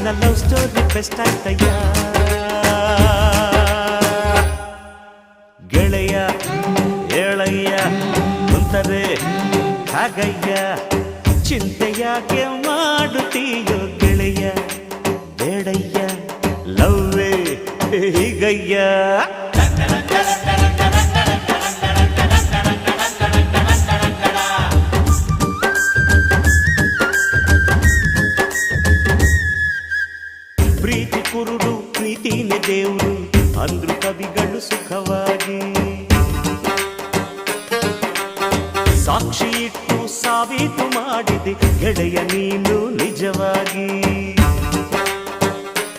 ನಿನ್ನ love story best ಆಯ್ತಯ್ಯ. ಗೆಳೆಯ ಏಳಯ್ಯ ಕುಂತರೆ ಹಾಗಯ್ಯ, ಚಿಂತೆಯಾಗೆ ಮಾಡುತ್ತೀಯೋ ಗೆಳೆಯ, ಬೇಡಯ್ಯ ಲವ್ವೇ ಹೀಗಯ್ಯ. ಪ್ರೀತಿ ಕುರುಡು ಪ್ರೀತಿನೇ ದೇವರು ಅಂದ್ರು ಕವಿಗಳು ಸುಖವಾಗಿ. ಸಾಕ್ಷಿ ಇಟ್ಟು ಸಾಬೀತು ಮಾಡಿದೆ ಗೆಳೆಯ ನೀನು ನಿಜವಾಗಿ.